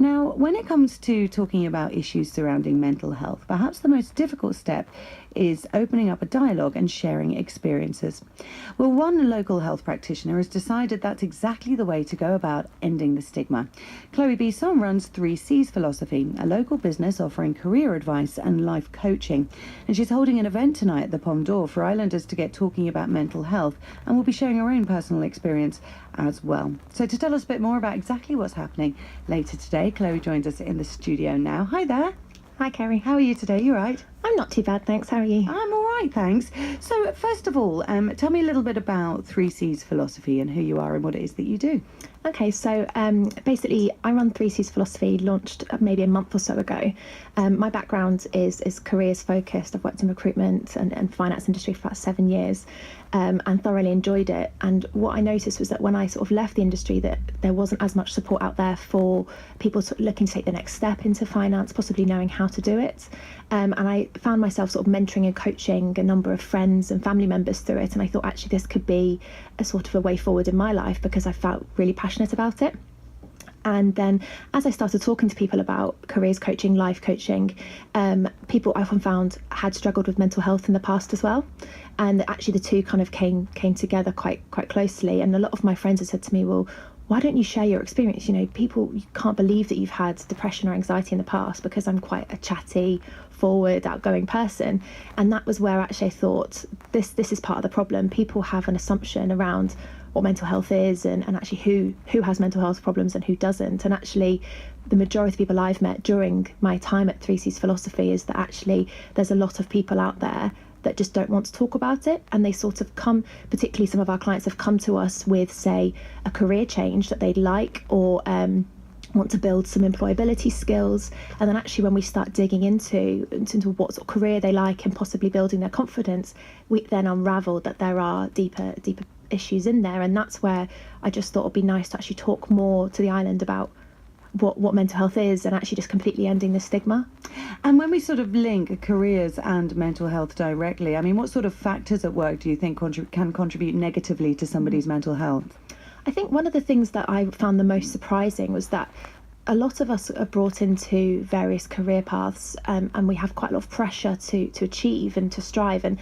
Now, when it comes to talking about issues surrounding mental health, perhaps the most difficult step is opening up a dialogue and sharing experiences. Well, one local health practitioner has decided that's exactly the way to go about ending the stigma. Chloe Bisson runs 3C's Philosophy, a local business offering career advice and life coaching. And she's holding an event tonight at the Pomme d'Or for islanders to get talking about mental health, and will be sharing her own personal experience as well. So to tell us a bit more about exactly what's happening later today, Chloe joins us in the studio now. Hi there. Hi, Kerry. How are you today? You right? I'm not too bad, thanks. How are you? I'm all right, thanks. So first of all, tell me a little bit about 3C's Philosophy and who you are and what it is that you do. Okay, so basically, I run 3C's Philosophy, launched maybe a month or so ago. My background is careers focused. I've worked in recruitment and finance industry for about 7 years, and thoroughly enjoyed it. And what I noticed was that when I sort of left the industry, that there wasn't as much support out there for people sort of looking to take the next step into finance, possibly knowing how to do it. And I found myself sort of mentoring and coaching a number of friends and family members through it. And I thought actually this could be a sort of a way forward in my life because I felt really passionate about it. And then as I started talking to people about careers coaching, life coaching, people I often found had struggled with mental health in the past as well. And actually the two kind of came together quite closely. And a lot of my friends have said to me, well, why don't you share your experience? You know, people, you can't believe that you've had depression or anxiety in the past, because I'm quite a chatty, forward, outgoing person. And that was where actually I thought this is part of the problem. People have an assumption around what mental health is and actually who has mental health problems and who doesn't. And actually the majority of people I've met during my time at 3C's Philosophy is that actually there's a lot of people out there that just don't want to talk about it, and they sort of come, particularly some of our clients have come to us with, say, a career change that they'd like, or want to build some employability skills. And then actually when we start digging into what sort of career they like and possibly building their confidence, we then unravel that there are deeper issues in there. And that's where I just thought it'd be nice to actually talk more to the island about what mental health is, and actually just completely ending the stigma. And when we sort of link careers and mental health directly, I mean, what sort of factors at work do you think can contribute negatively to somebody's mental health? I think one of the things that I found the most surprising was that a lot of us are brought into various career paths, and we have quite a lot of pressure to achieve and to strive. And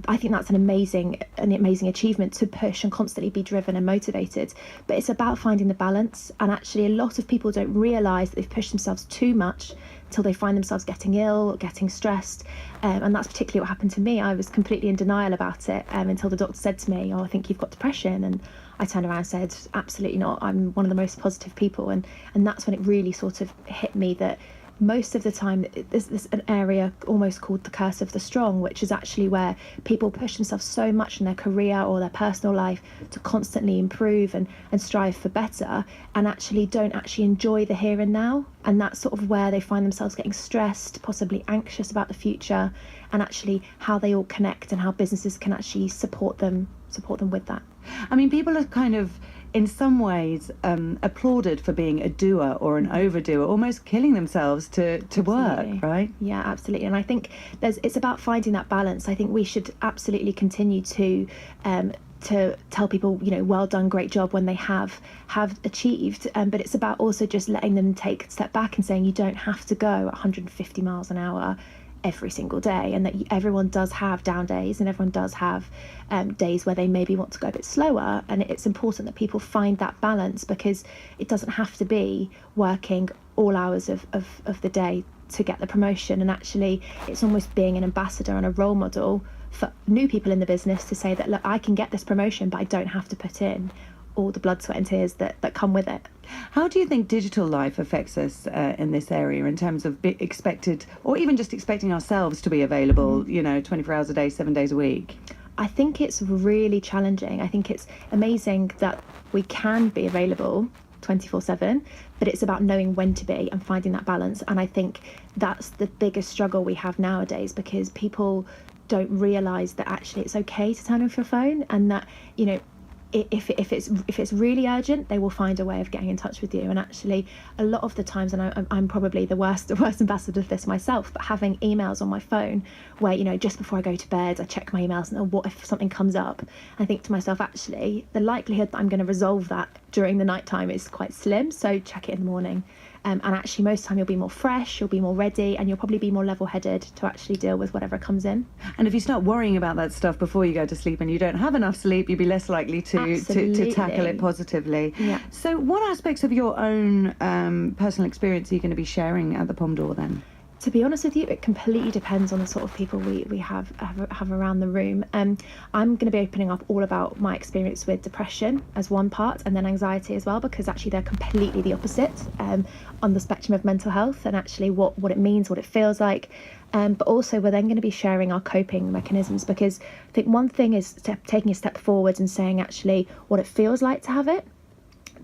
I think that's an amazing achievement, to push and constantly be driven and motivated. But it's about finding the balance. And actually a lot of people don't realise that they've pushed themselves too much until they find themselves getting ill, getting stressed. And that's particularly what happened to me. I was completely in denial about it until the doctor said to me, oh, I think you've got depression. And I turned around and said, absolutely not. I'm one of the most positive people. And that's when it really sort of hit me that most of the time there's an area almost called the curse of the strong, which is actually where people push themselves so much in their career or their personal life to constantly improve and strive for better, and actually don't actually enjoy the here and now. And that's sort of where they find themselves getting stressed, possibly anxious about the future, and actually how they all connect and how businesses can actually support them with that. I mean, people are kind of, in some ways, applauded for being a doer or an overdoer, almost killing themselves to work, right? Yeah, absolutely. And I think it's about finding that balance. I think we should absolutely continue to tell people, you know, well done, great job when they have achieved. But it's about also just letting them take a step back and saying you don't have to go 150 miles an hour every single day, and that everyone does have down days, and everyone does have days where they maybe want to go a bit slower. And it's important that people find that balance, because it doesn't have to be working all hours of the day to get the promotion. And actually it's almost being an ambassador and a role model for new people in the business to say that, look, I can get this promotion, but I don't have to put in all the blood, sweat and tears that come with it. How do you think digital life affects us in this area, in terms of expected, or even just expecting ourselves to be available, you know, 24 hours a day, 7 days a week? I think it's really challenging. I think it's amazing that we can be available 24/7, but it's about knowing when to be and finding that balance. And I think that's the biggest struggle we have nowadays, because people don't realise that actually it's okay to turn off your phone, and that, you know, if it's really urgent, they will find a way of getting in touch with you. And actually, a lot of the times, and I'm probably the worst ambassador of this myself, but having emails on my phone where, you know, just before I go to bed, I check my emails and what if something comes up. I think to myself, actually, the likelihood that I'm going to resolve that during the nighttime is quite slim. So check it in the morning. And actually, most of the time, you'll be more fresh, you'll be more ready, and you'll probably be more level-headed to actually deal with whatever comes in. And if you start worrying about that stuff before you go to sleep and you don't have enough sleep, you'll be less likely to tackle it positively. Yeah. So what aspects of your own personal experience are you going to be sharing at the Pomme d'Or then? To be honest with you, it completely depends on the sort of people we have around the room. I'm going to be opening up all about my experience with depression as one part, and then anxiety as well, because actually they're completely the opposite on the spectrum of mental health, and actually what it means, what it feels like. But also we're then going to be sharing our coping mechanisms, because I think one thing is taking a step forward and saying actually what it feels like to have it.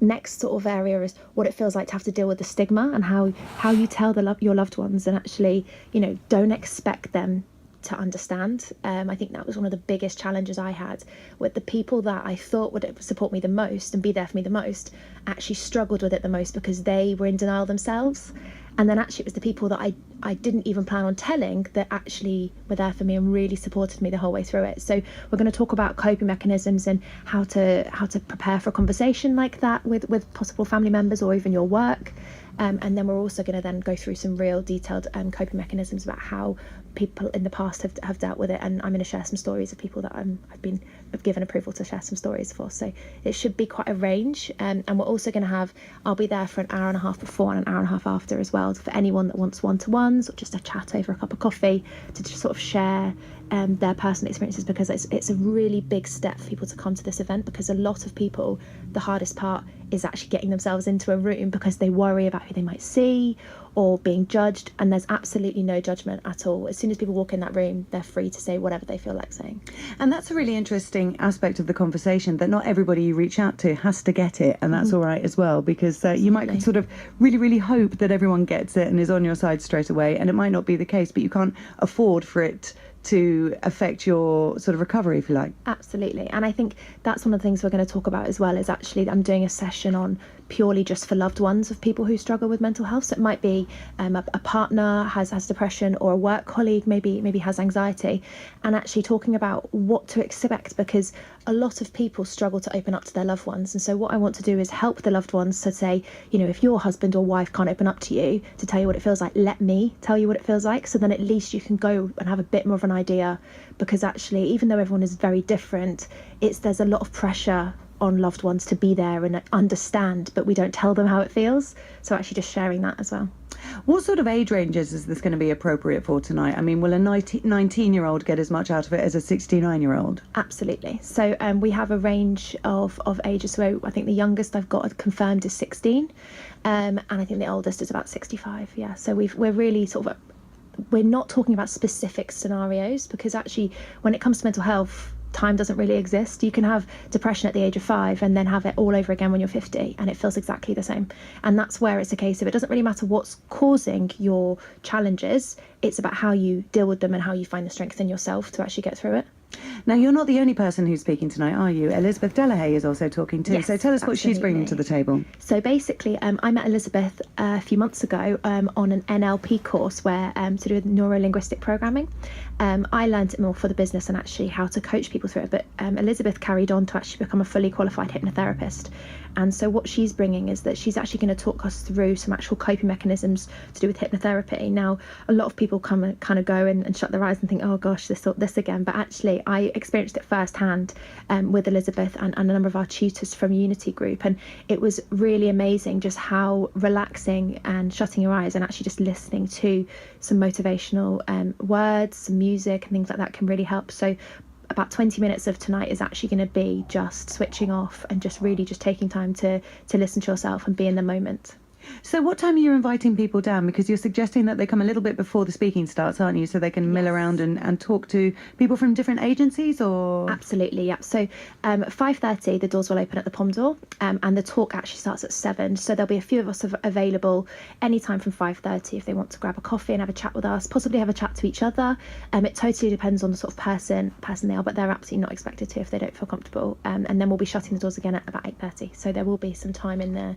Next sort of area is what it feels like to have to deal with the stigma, and how you tell your loved ones, and actually, you know, don't expect them to understand. I think that was one of the biggest challenges I had, with the people that I thought would support me the most and be there for me the most actually struggled with it the most, because they were in denial themselves. And then actually it was the people that I didn't even plan on telling that actually were there for me and really supported me the whole way through it. So we're going to talk about coping mechanisms and how to prepare for a conversation like that with possible family members or even your work. And then we're also going to then go through some real detailed coping mechanisms about how people in the past have dealt with it. And I'm going to share some stories of people that I've given approval to share some stories for. So it should be quite a range. And we're also going to I'll be there for an hour and a half before and an hour and a half after as well, for anyone that wants one-to-ones or just a chat over a cup of coffee to just sort of share their personal experiences, because it's a really big step for people to come to this event, because a lot of people, the hardest part is actually getting themselves into a room because they worry about who they might see or being judged, and there's absolutely no judgment at all. As soon as people walk in that room, they're free to say whatever they feel like saying. And that's a really interesting aspect of the conversation, that not everybody you reach out to has to get it, and that's all right as well, because you might sort of really, really hope that everyone gets it and is on your side straight away, and it might not be the case, but you can't afford for it to affect your sort of recovery, if you like. Absolutely. And I think that's one of the things we're going to talk about as well, is actually I'm doing a session on purely just for loved ones of people who struggle with mental health. So it might be a partner has depression, or a work colleague maybe has anxiety, and actually talking about what to expect, because a lot of people struggle to open up to their loved ones. And so what I want to do is help the loved ones to say, you know, if your husband or wife can't open up to you to tell you what it feels like, let me tell you what it feels like. So then at least you can go and have a bit more of an idea, because actually, even though everyone is very different, there's a lot of pressure on loved ones to be there and understand, but we don't tell them how it feels. So actually just sharing that as well. What sort of age ranges is this going to be appropriate for tonight? I mean, will a 19-year-old get as much out of it as a 69-year-old? Absolutely. So we have a range of ages. So I think the youngest I've got confirmed is 16, and I think the oldest is about 65. Yeah. So we're really sort of, we're not talking about specific scenarios, because actually when it comes to mental health, time doesn't really exist. You can have depression at the age of 5 and then have it all over again when you're 50, and it feels exactly the same. And that's where it's a case of, it doesn't really matter what's causing your challenges, it's about how you deal with them and how you find the strength in yourself to actually get through it. Now, you're not the only person who's speaking tonight, are you? Elizabeth Delahaye is also talking too. Yes, so tell us what she's absolutely. bringing to the table. So basically, I met Elizabeth a few months ago on an NLP course where to do with neuro-linguistic programming. I learned it more for the business and actually how to coach people through it. But Elizabeth carried on to actually become a fully qualified hypnotherapist. And so what she's bringing is that she's actually going to talk us through some actual coping mechanisms to do with hypnotherapy. Now, a lot of people come and kind of go and shut their eyes and think, oh gosh, this again. But actually, I experienced it firsthand with Elizabeth and a number of our tutors from Unity Group. And it was really amazing just how relaxing and shutting your eyes and actually just listening to some motivational words, some music and things like that can really help. So about 20 minutes of tonight is actually going to be just switching off and just really just taking time to listen to yourself and be in the moment. So what time are you inviting people down? Because you're suggesting that they come a little bit before the speaking starts, aren't you? So they can mill Yes. around and talk to people from different agencies, or? Absolutely, yeah. So 5:30, the doors will open at the Pom Door, and the talk actually starts at 7. So there'll be a few of us available anytime from 5:30 if they want to grab a coffee and have a chat with us, possibly have a chat to each other. It totally depends on the sort of person they are, but they're absolutely not expected to if they don't feel comfortable. And then we'll be shutting the doors again at about 8:30. So there will be some time in there.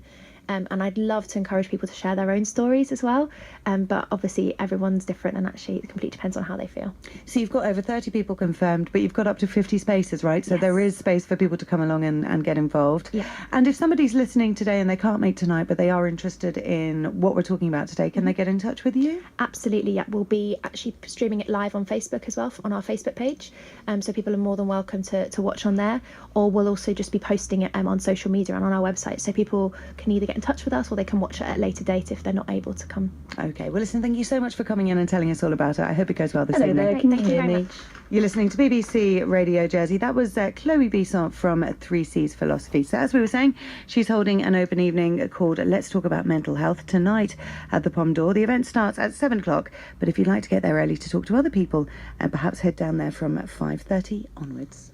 And I'd love to encourage people to share their own stories as well. But obviously, everyone's different, and actually, it completely depends on how they feel. So you've got over 30 people confirmed, but you've got up to 50 spaces, right? So Yes. there is space for people to come along and get involved. Yeah. And if somebody's listening today and they can't make tonight, but they are interested in what we're talking about today, can they get in touch with you? Absolutely, yeah. We'll be actually streaming it live on Facebook as well, on our Facebook page. So people are more than welcome to watch on there. Or we'll also just be posting it on social media and on our website. So people can either get in touch with us or they can watch it at a later date if they're not able to come. Okay, well, listen, thank you so much for coming in and telling us all about it. I hope it goes well this Hello evening. there, Great, can you thank you hear very me? much. You're listening to BBC Radio Jersey. That was Chloe Besant from 3Cs Philosophy. So as we were saying, she's holding an open evening called Let's Talk About Mental Health tonight at the Pom Door. The event starts at 7 o'clock, but if you'd like to get there early to talk to other people, perhaps head down there from 5:30 onwards.